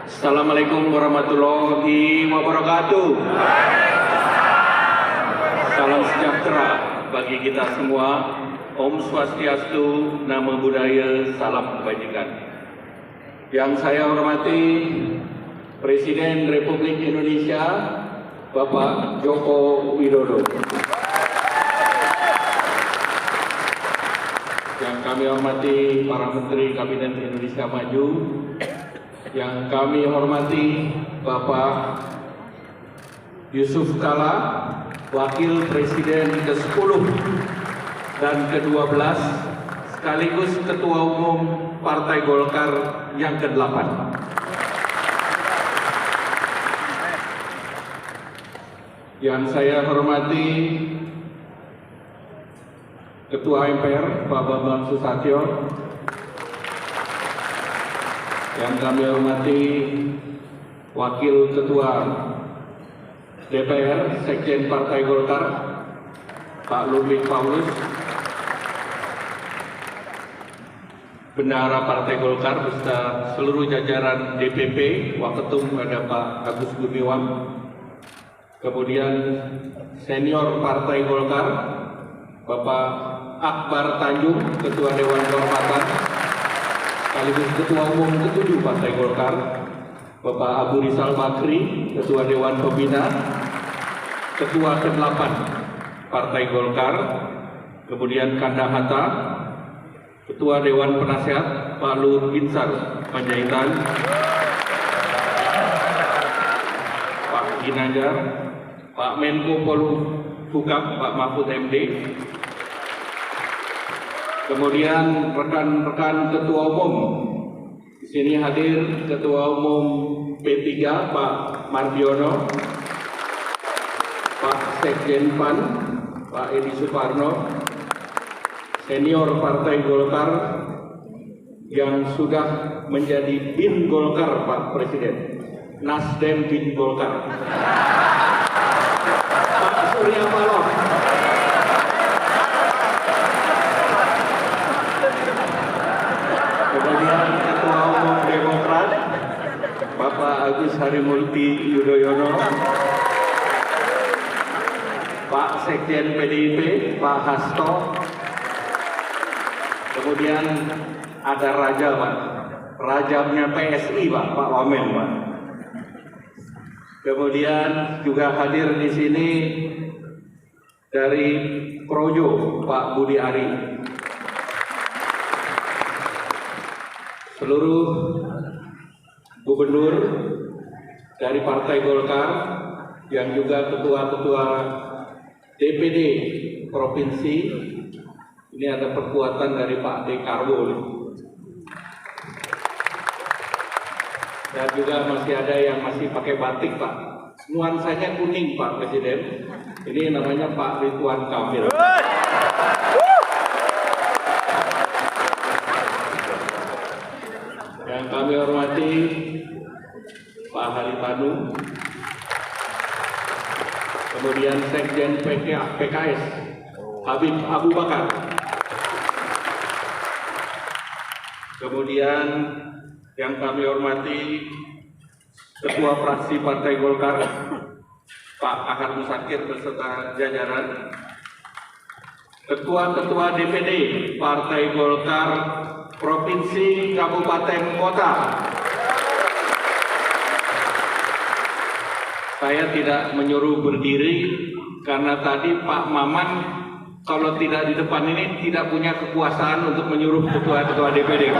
Assalamualaikum warahmatullahi wabarakatuh. Salam sejahtera bagi kita semua. Om Swastiastu, Namo Buddhaya, salam kebajikan. Yang saya hormati Presiden Republik Indonesia Bapak Joko Widodo. Yang kami hormati para Menteri Kabinet Indonesia Maju, yang kami hormati Bapak Yusuf Kala, Wakil Presiden ke-10 dan ke-12, sekaligus Ketua Umum Partai Golkar yang ke-8. Yang saya hormati Ketua MPR Pak Bambang Susatyo, yang kami hormati Wakil Ketua DPR Sekjen Partai Golkar Pak Ludwig Paulus, Bendahara Partai Golkar beserta seluruh jajaran DPP, Waketum ada Pak Agus Gumiwang, kemudian senior Partai Golkar Bapak Akbar Tanjung, Ketua Dewan Kehormatan sekaligus Ketua Umum ke-7 Partai Golkar, Bapak Abu Rizal Bakri, Ketua Dewan Pembina, Ketua ke-8 Partai Golkar, kemudian Kanda Hatta, Ketua Dewan Penasehat Pak Luhut Binsar Panjaitan, Pak Ginanjar, Pak Menko Polhukam Pak Mahfud MD, kemudian rekan-rekan Ketua Umum. Di sini hadir Ketua Umum P3 Pak Mardiono, Pak Sekjen PAN Pak Edi Suparno, senior Partai Golkar yang sudah menjadi BIN Golkar Pak Presiden, Nasdem BIN Golkar, Pak Surya Paloh, kemudian Ketua Umum Demokrat Bapak Agus Harimurti Yudhoyono, Pak Sekjen PDIP Pak Hasto, kemudian ada Raja Pak, Rajanya PSI Pak Wamen Pak. Kemudian juga hadir di sini dari Projo Pak Budi Ari. Seluruh gubernur dari Partai Golkar yang juga ketua-ketua DPD provinsi, ini ada perkuatan dari Pak Dekarwo, dan juga masih ada yang masih pakai batik Pak, nuansanya kuning Pak Presiden, ini namanya Pak Ridwan Kamil. Yang kami hormati Pak Haritanu, kemudian Sekjen PKS Habib Abu Bakar, kemudian yang kami hormati Ketua Fraksi Partai Golkar Pak Ahad Musakir beserta jajaran, Ketua-ketua DPD Partai Golkar Provinsi, Kabupaten, Kota. Saya tidak menyuruh berdiri karena tadi Pak Maman kalau tidak di depan ini tidak punya kekuasaan untuk menyuruh ketua-ketua DPD.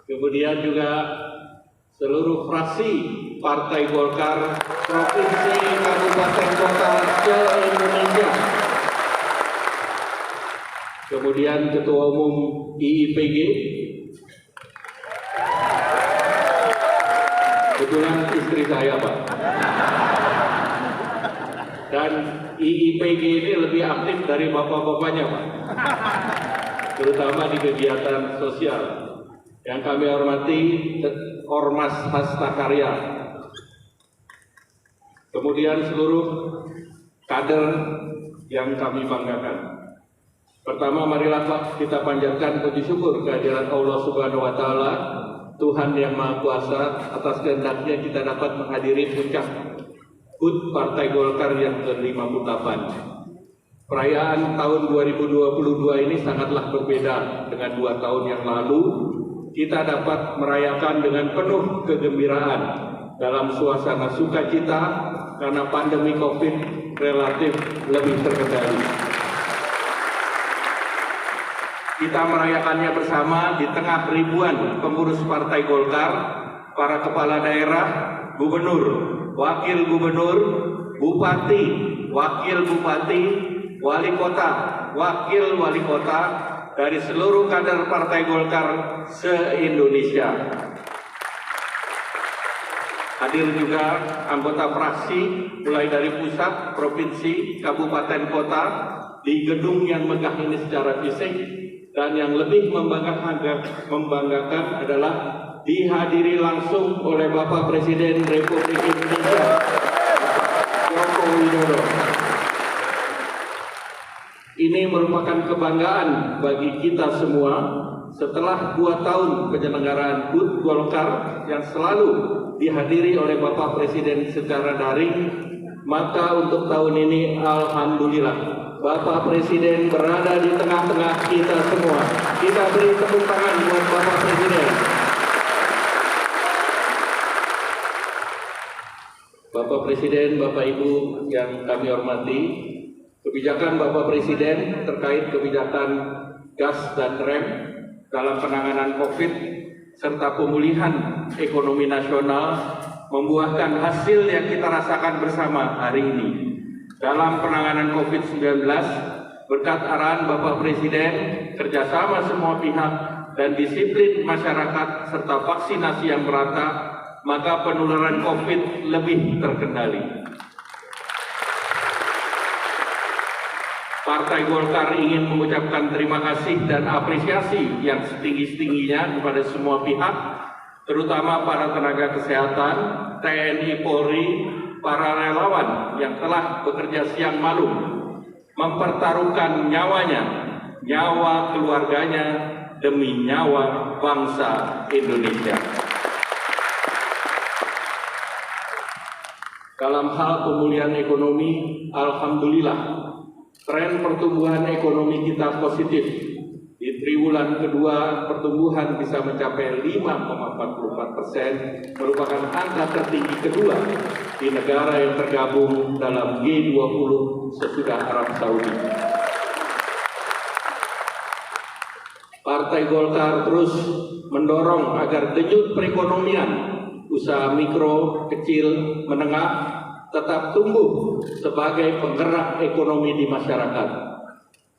Kemudian juga seluruh fraksi Partai Golkar Provinsi, Kabupaten, Kota se-Indonesia. Kemudian Ketua Umum IIPG, kebetulan istri saya Pak. Dan IIPG ini lebih aktif dari bapak-bapaknya Pak, terutama di kegiatan sosial. Yang kami hormati Ormas Hasta Karya, kemudian seluruh kader yang kami banggakan. Pertama, marilah kita panjatkan puji syukur kehadirat Allah Subhanahu wa Ta'ala, Tuhan yang Maha Kuasa, atas kehendaknya kita dapat menghadiri puncak HUT Partai Golkar yang ke-58. Perayaan tahun 2022 ini sangatlah berbeda dengan 2 tahun yang lalu. Kita dapat merayakan dengan penuh kegembiraan dalam suasana sukacita karena pandemi COVID relatif lebih terkendali. Kita merayakannya bersama di tengah ribuan pengurus Partai Golkar, para kepala daerah, gubernur, wakil gubernur, bupati, wakil bupati, wali kota, wakil wali kota dari seluruh kader Partai Golkar se-Indonesia. Hadir juga anggota fraksi mulai dari pusat, provinsi, kabupaten, kota di gedung yang megah ini secara fisik. Dan yang lebih membanggakan adalah dihadiri langsung oleh Bapak Presiden Republik Indonesia Joko Widodo. Ini merupakan kebanggaan bagi kita semua setelah 2 tahun penyelenggaraan HUT Golkar yang selalu dihadiri oleh Bapak Presiden secara daring, maka untuk tahun ini alhamdulillah Bapak Presiden berada di tengah-tengah kita semua. Kita beri tepuk tangan buat Bapak Presiden. Bapak Presiden, Bapak Ibu yang kami hormati, kebijakan Bapak Presiden terkait kebijakan gas dan rem dalam penanganan COVID serta pemulihan ekonomi nasional membuahkan hasil yang kita rasakan bersama hari ini. Dalam penanganan COVID-19, berkat arahan Bapak Presiden, kerjasama semua pihak, dan disiplin masyarakat serta vaksinasi yang merata, maka penularan COVID lebih terkendali. Partai Golkar ingin mengucapkan terima kasih dan apresiasi yang setinggi-tingginya kepada semua pihak, terutama para tenaga kesehatan, TNI, Polri, para relawan yang telah bekerja siang malam, mempertaruhkan nyawanya, nyawa keluarganya, demi nyawa bangsa Indonesia. Dalam hal pemulihan ekonomi, alhamdulillah, tren pertumbuhan ekonomi kita positif. Di triwulan kedua, pertumbuhan bisa mencapai 5,44%, merupakan angka tertinggi kedua di negara yang tergabung dalam G20 sesudah Arab Saudi. Partai Golkar terus mendorong agar denyut perekonomian, usaha mikro, kecil, menengah tetap tumbuh sebagai penggerak ekonomi di masyarakat.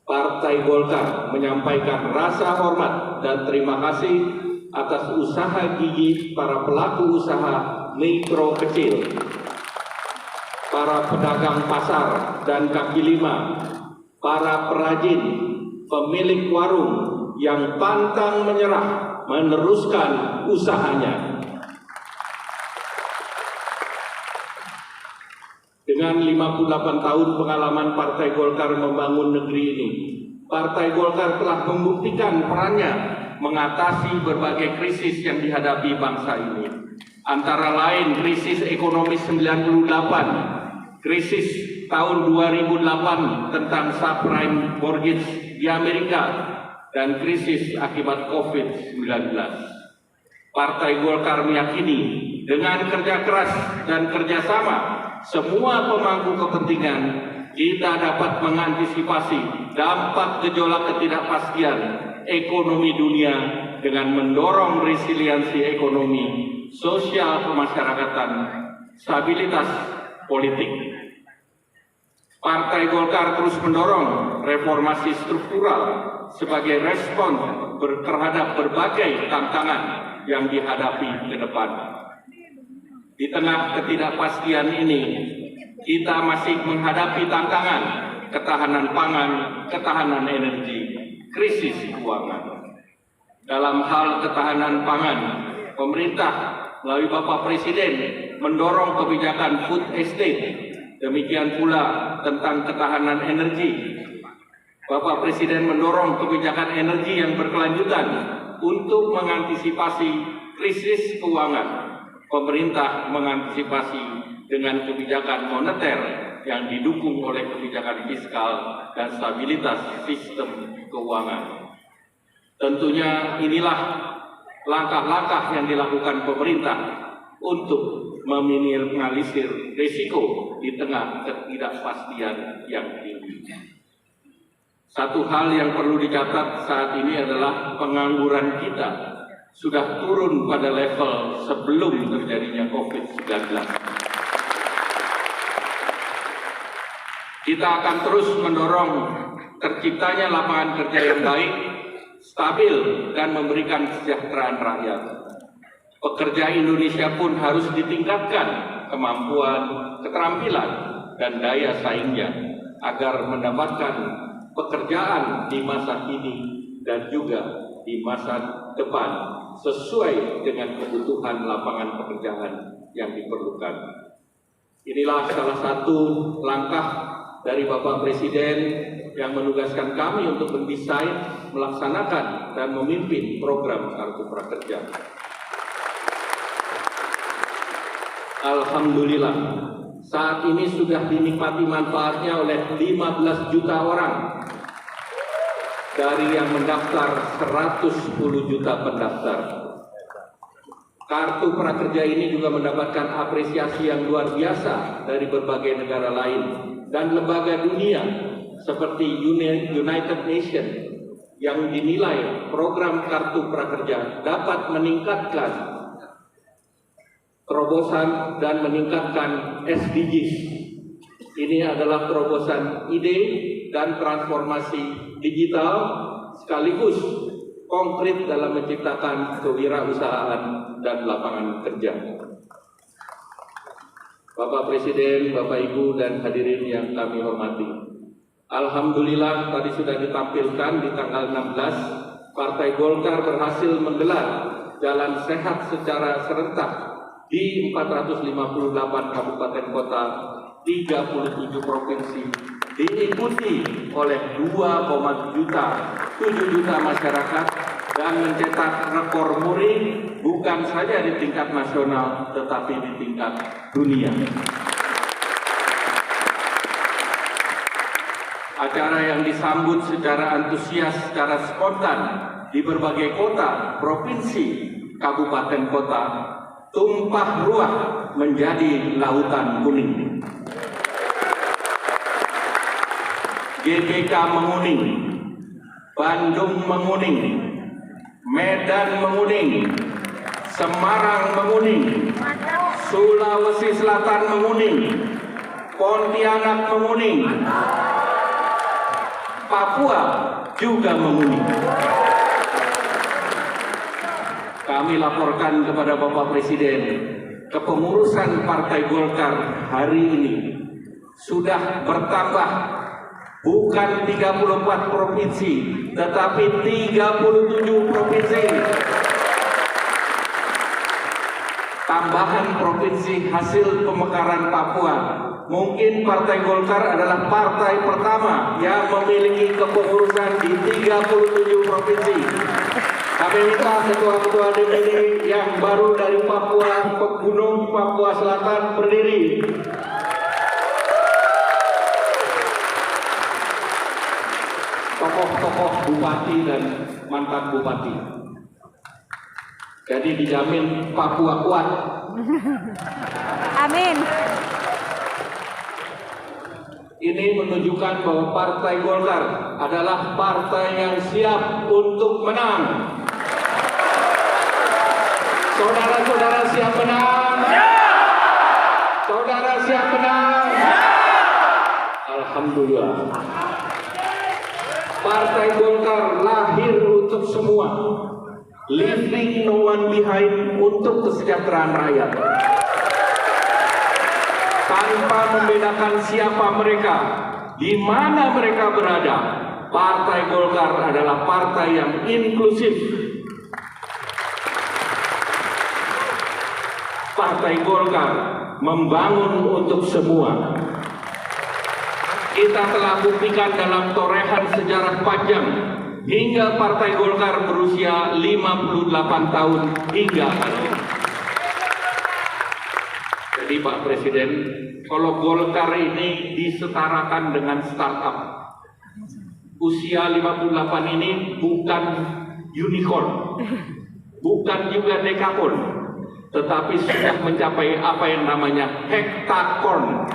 Partai Golkar menyampaikan rasa hormat dan terima kasih atas usaha gigih para pelaku usaha mikro kecil, para pedagang pasar dan kaki lima, para perajin, pemilik warung yang pantang menyerah meneruskan usahanya. Dengan 58 tahun pengalaman Partai Golkar membangun negeri ini, Partai Golkar telah membuktikan perannya mengatasi berbagai krisis yang dihadapi bangsa ini. Antara lain krisis ekonomi 98, krisis tahun 2008 tentang subprime mortgage di Amerika, dan krisis akibat COVID-19. Partai Golkar meyakini dengan kerja keras dan kerjasama semua pemangku kepentingan, kita dapat mengantisipasi dampak gejolak ketidakpastian ekonomi dunia dengan mendorong resiliensi ekonomi, sosial kemasyarakatan, stabilitas politik. Partai Golkar terus mendorong reformasi struktural sebagai respon terhadap berbagai tantangan yang dihadapi ke depan. Di tengah ketidakpastian ini, kita masih menghadapi tantangan ketahanan pangan, ketahanan energi, krisis keuangan. Dalam hal ketahanan pangan, pemerintah melalui Bapak Presiden mendorong kebijakan food estate, demikian pula tentang ketahanan energi. Bapak Presiden mendorong kebijakan energi yang berkelanjutan untuk mengantisipasi krisis keuangan. Pemerintah mengantisipasi dengan kebijakan moneter yang didukung oleh kebijakan fiskal dan stabilitas sistem keuangan. Tentunya inilah langkah-langkah yang dilakukan pemerintah untuk meminimalisir risiko di tengah ketidakpastian yang tinggi. Satu hal yang perlu dicatat saat ini adalah pengangguran kita sudah turun pada level sebelum terjadinya COVID-19. Kita akan terus mendorong terciptanya lapangan kerja yang baik, stabil, dan memberikan kesejahteraan rakyat. Pekerja Indonesia pun harus ditingkatkan kemampuan, keterampilan, dan daya saingnya agar mendapatkan pekerjaan di masa kini dan juga di masa depan sesuai dengan kebutuhan lapangan pekerjaan yang diperlukan. Inilah salah satu langkah dari Bapak Presiden yang menugaskan kami untuk mendesain, melaksanakan, dan memimpin program Kartu Prakerja. Alhamdulillah, saat ini sudah dinikmati manfaatnya oleh 15 juta orang dari yang mendaftar 110 juta pendaftar. Kartu Prakerja ini juga mendapatkan apresiasi yang luar biasa dari berbagai negara lain dan lembaga dunia seperti United Nations yang dinilai program Kartu Prakerja dapat meningkatkan terobosan dan meningkatkan SDGs. Ini adalah terobosan ide dan transformasi digital sekaligus konkret dalam menciptakan kewirausahaan dan lapangan kerja. Bapak Presiden, Bapak Ibu, dan hadirin yang kami hormati, alhamdulillah tadi sudah ditampilkan di tanggal 16, Partai Golkar berhasil menggelar Jalan Sehat secara serentak di 458 kabupaten kota, 37 provinsi, diikuti oleh 2,7 juta masyarakat dan mencetak rekor muri bukan saja di tingkat nasional tetapi di tingkat dunia. Acara yang disambut secara antusias, secara spontan di berbagai kota, provinsi, kabupaten kota, tumpah ruah menjadi lautan kuning. GBK menguning, Bandung menguning, Medan menguning, Semarang menguning, Sulawesi Selatan menguning, Pontianak menguning, Papua juga menguning. Kami laporkan kepada Bapak Presiden, kepengurusan Partai Golkar hari ini sudah bertambah bukan 34 provinsi, tetapi 37 provinsi. Tambahan provinsi hasil pemekaran Papua. Mungkin Partai Golkar adalah partai pertama yang memiliki kepengurusan di 37 provinsi. Kami minta ketua-ketua DPD yang baru dari Papua, Pegunung, Papua Selatan berdiri. Tokoh-tokoh bupati dan mantan bupati. Jadi dijamin Papua kuat. Amin. Ini menunjukkan bahwa Partai Golkar adalah partai yang siap untuk menang. Saudara-saudara siap menang? Saudara siap menang? Alhamdulillah. Partai Golkar lahir untuk semua, leaving no one behind, untuk kesejahteraan rakyat. Tanpa membedakan siapa mereka, di mana mereka berada, Partai Golkar adalah partai yang inklusif. Partai Golkar membangun untuk semua. kita telah buktikan dalam torehan sejarah panjang hingga Partai Golkar berusia 58 tahun hingga hari ini. Jadi Pak Presiden, kalau Golkar ini disetarakan dengan startup, usia 58 ini bukan unicorn, bukan juga dekakorn, tetapi sudah mencapai apa yang namanya hektakorn.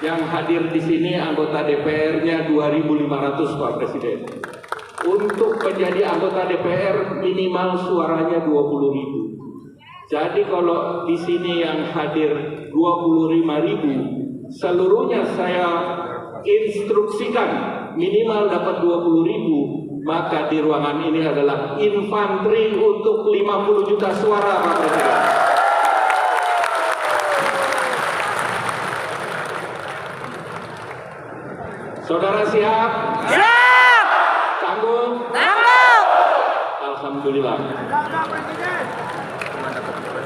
Yang hadir di sini anggota DPR-nya 2.500 Pak Presiden. Untuk menjadi anggota DPR minimal suaranya 20.000. Jadi kalau di sini yang hadir 25.000, seluruhnya saya instruksikan minimal dapat 20.000, maka di ruangan ini adalah infanteri untuk 50 juta suara Pak Presiden. Saudara siap? Siap! Tangguh? Tangguh! Alhamdulillah.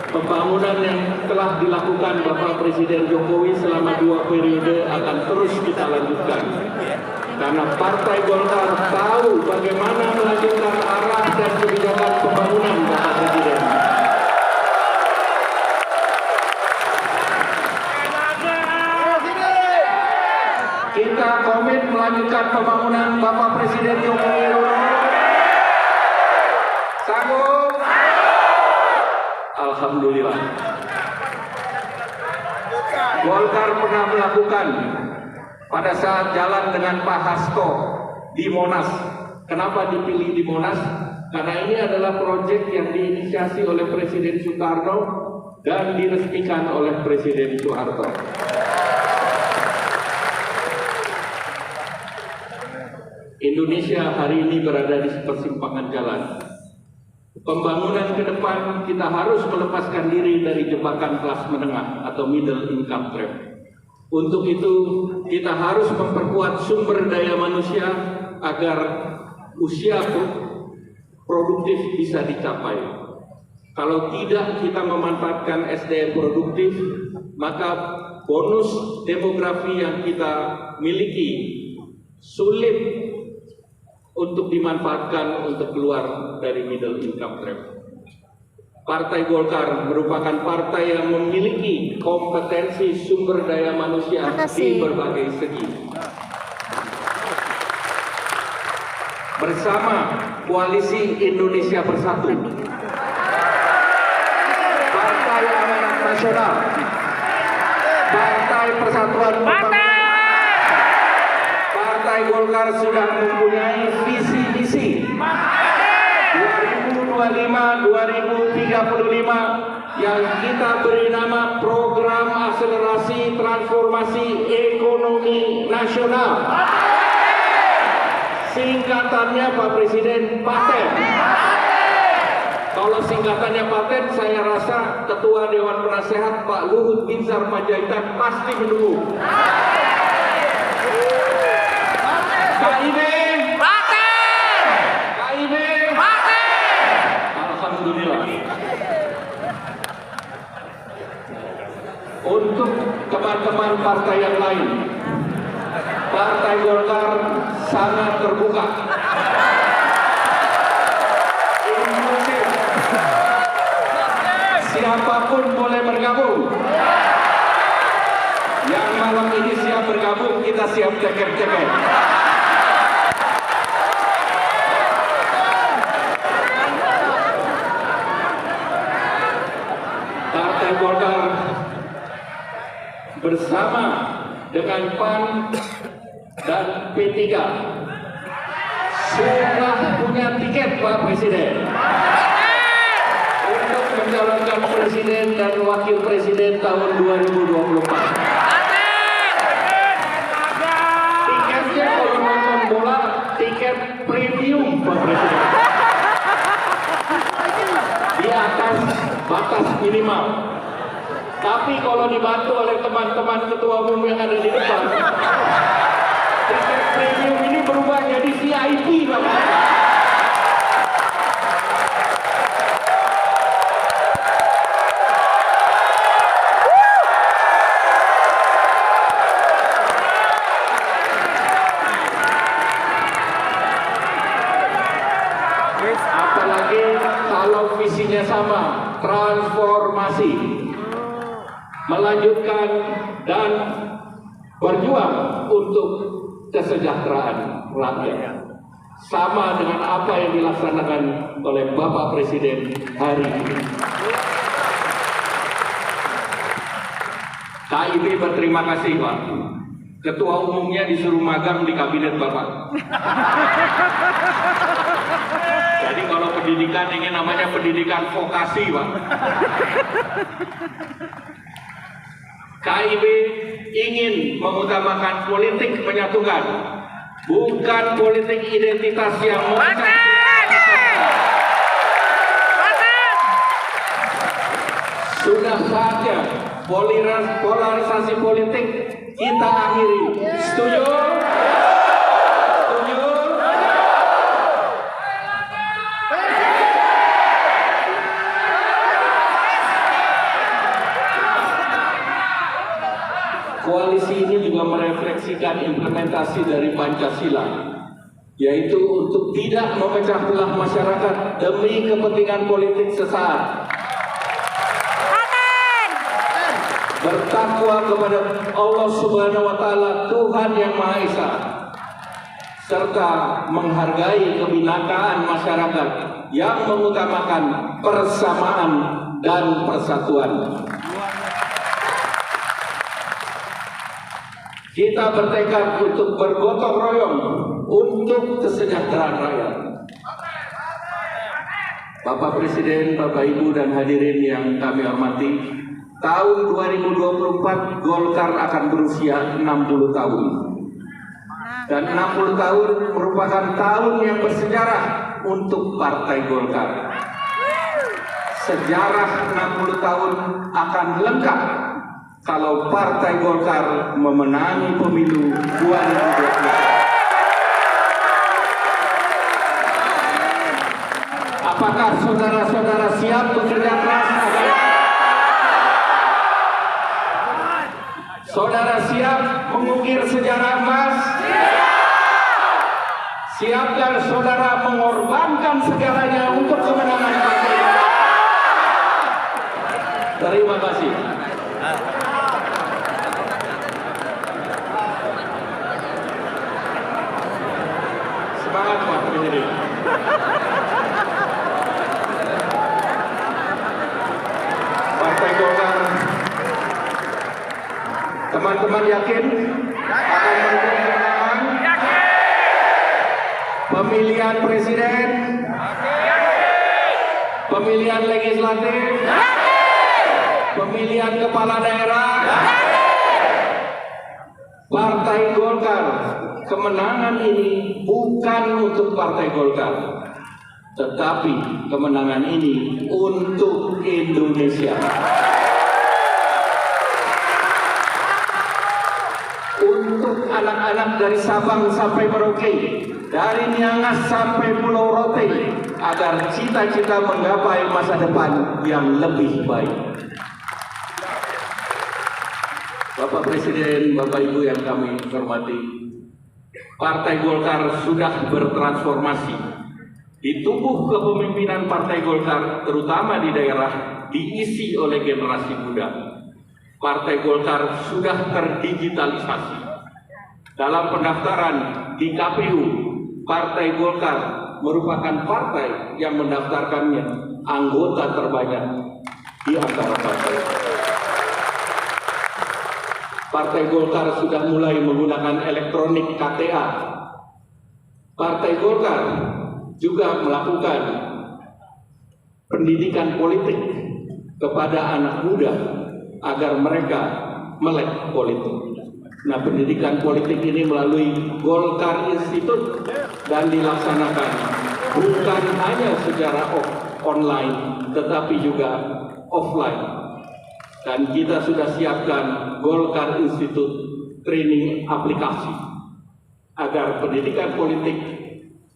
Pembangunan yang telah dilakukan Bapak Presiden Jokowi selama 2 periode akan terus kita lanjutkan. Karena Partai Golkar tahu bagaimana melanjutkan arah dan kebijakan pembangunan Bapak Presiden. Kita komit melanjutkan pembangunan Bapak Presiden Jokowi Widodo. Sanggup? Alhamdulillah. Golkar pernah melakukan pada saat jalan dengan Pak Hasto di Monas. Kenapa dipilih di Monas? Karena ini adalah proyek yang diinisiasi oleh Presiden Soekarno dan diresmikan oleh Presiden Soeharto. Indonesia hari ini berada di persimpangan jalan. Pembangunan ke depan kita harus melepaskan diri dari jebakan kelas menengah atau middle income trap. Untuk itu kita harus memperkuat sumber daya manusia agar usia produktif bisa dicapai. Kalau tidak kita memanfaatkan SDM produktif, maka bonus demografi yang kita miliki sulit untuk dimanfaatkan untuk keluar dari middle income trap. Partai Golkar merupakan partai yang memiliki kompetensi sumber daya manusia di berbagai segi. Bersama Koalisi Indonesia Bersatu, Partai Amanat Nasional, Partai Persatuan Pembangunan, Partai Golkar sudah mempunyai visi-misi 2025-2035 yang kita beri nama Program Akselerasi Transformasi Ekonomi Nasional. Singkatannya Pak Presiden PATEN. Kalau singkatannya PATEN, saya rasa Ketua Dewan Penasehat Pak Luhut Binsar Panjaitan pasti mendukung. KIB Paten! KIB Paten! Alhamdulillah. Untuk teman-teman partai yang lain, Partai Golkar sangat terbuka, inklusif, siapapun boleh bergabung. Yang malam ini siap bergabung, kita siap ceket-ceket. Partai Golkar bersama dengan PAN dan P3 sudah punya tiket Pak Presiden untuk mencalonkan Presiden dan Wakil Presiden tahun 2024. Tiketnya kalau nonton bola, tiket premium Pak Presiden, di atas batas minimal. Tapi kalau dibantu oleh teman-teman ketua umum yang ada di depan, tiket premium ini berubah jadi VIP, Bapak. Kalau visinya sama, transformasi, melanjutkan dan berjuang untuk kesejahteraan rakyat. Sama dengan apa yang dilaksanakan oleh Bapak Presiden hari ini. KIB berterima kasih, Pak. Ketua umumnya disuruh magang di kabinet Bapak. Jadi kalau pendidikan ini namanya pendidikan vokasi, Pak. KIB ingin mengutamakan politik menyatukan, bukan politik identitas yang memecah. Sudah saatnya polarisasi politik kita akhiri. Setuju? Setuju? Koalisi ini juga merefleksikan implementasi dari Pancasila, yaitu untuk tidak memecah belah masyarakat demi kepentingan politik sesaat. Bertakwa kepada Allah Subhanahu wa Ta'ala, Tuhan yang Maha Esa, serta menghargai kebinakaan masyarakat yang mengutamakan persamaan dan persatuan. Kita bertekad untuk bergotong royong untuk kesejahteraan rakyat. Bapak Presiden, Bapak Ibu dan hadirin yang kami hormati, tahun 2024 Golkar akan berusia 60 tahun. Dan 60 tahun merupakan tahun yang bersejarah untuk Partai Golkar. Sejarah 60 tahun akan lengkap kalau Partai Golkar memenangi pemilu 2024. Apakah saudara-saudara siap bekerja keras? Saudara siap mengukir sejarah emas? Siapkan saudara mengorbankan segalanya untuk kemenangan partai? Terima kasih. Semangat Pak Presiden. Partai Golkar, teman-teman yakin akan mendukung kemenangan pemilihan presiden, pemilihan legislatif, pemilihan kepala daerah. Partai Golkar, kemenangan ini bukan untuk Partai Golkar, tetapi kemenangan ini untuk Indonesia. Untuk anak-anak dari Sabang sampai Merauke, dari Niangas sampai Pulau Rote, agar cita-cita menggapai masa depan yang lebih baik. Bapak Presiden, Bapak Ibu yang kami hormati, Partai Golkar sudah bertransformasi. Di tubuh kepemimpinan Partai Golkar, terutama di daerah, diisi oleh generasi muda. Partai Golkar sudah terdigitalisasi. Dalam pendaftaran di KPU, Partai Golkar merupakan partai yang mendaftarkannya anggota terbanyak di antara partai. Partai Golkar sudah mulai menggunakan elektronik KTA. Partai Golkar juga melakukan pendidikan politik kepada anak muda agar mereka melek politik. Nah, pendidikan politik ini melalui Golkar Institute dan dilaksanakan bukan hanya secara online, tetapi juga offline. Dan kita sudah siapkan Golkar Institute training aplikasi agar pendidikan politik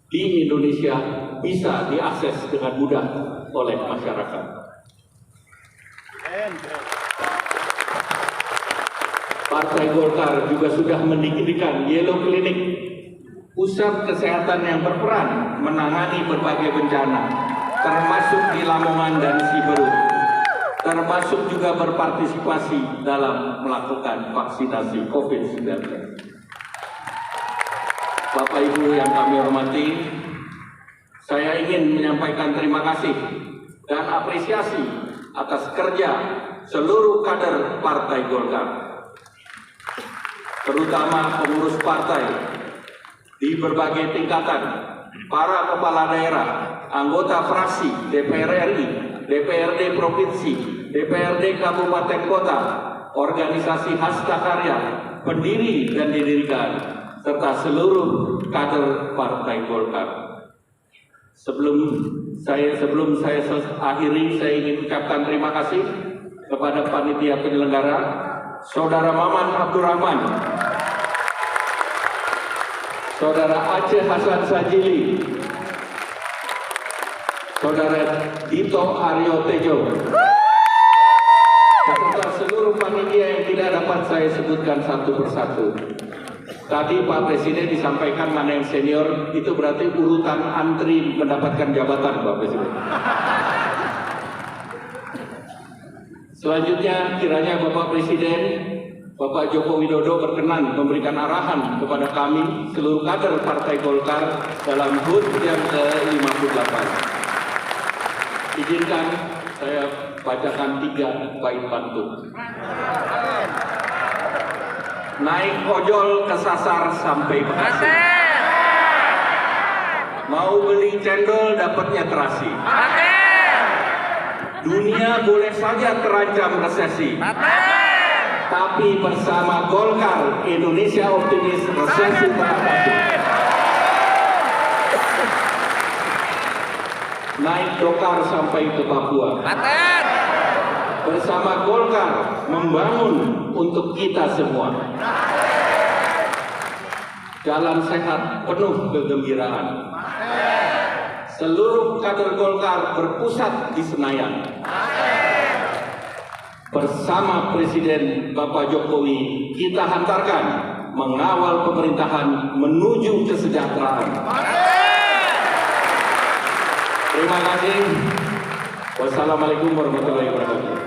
di Indonesia bisa diakses dengan mudah oleh masyarakat. Partai Golkar juga sudah mendirikan Yellow Clinic, pusat kesehatan yang berperan menangani berbagai bencana. termasuk di Lamongan dan Siberut, termasuk juga berpartisipasi dalam melakukan vaksinasi COVID-19. Bapak Ibu yang kami hormati, saya ingin menyampaikan terima kasih dan apresiasi atas kerja seluruh kader Partai Golkar, terutama pengurus partai di berbagai tingkatan, para kepala daerah, anggota fraksi DPR RI, DPRD Provinsi, DPRD Kabupaten Kota, organisasi hasta karya, pendiri dan didirikan, serta seluruh kader Partai Golkar. Sebelum saya akhiri, saya ingin ucapkan terima kasih kepada panitia penyelenggara, Saudara Maman Abdurrahman, Saudara Aceh Hasan Sajili, Saudara Dito Aryo Tejo, serta seluruh panitia yang tidak dapat saya sebutkan satu persatu. Tadi Pak Presiden disampaikan mana yang senior, itu berarti urutan antri mendapatkan jabatan, Pak Presiden. Selanjutnya, kiranya Bapak Presiden, Bapak Joko Widodo berkenan memberikan arahan kepada kami, seluruh kader Partai Golkar dalam HUT yang ke-58. Izinkan saya bacakan 3 bait pantun. Naik ojol kesasar sampai Bekasi. Mau beli cendol dapatnya terasi. Dunia boleh saja terancam resesi. Tapi bersama Golkar, Indonesia optimis, resesi teratasi. Naik dokar sampai ke Papua. Bersama Golkar membangun untuk kita semua. Jalan sehat penuh kegembiraan. Seluruh kader Golkar berpusat di Senayan. Bersama Presiden Bapak Jokowi, kita hantarkan mengawal pemerintahan menuju kesejahteraan. Terima kasih. Wassalamualaikum warahmatullahi wabarakatuh.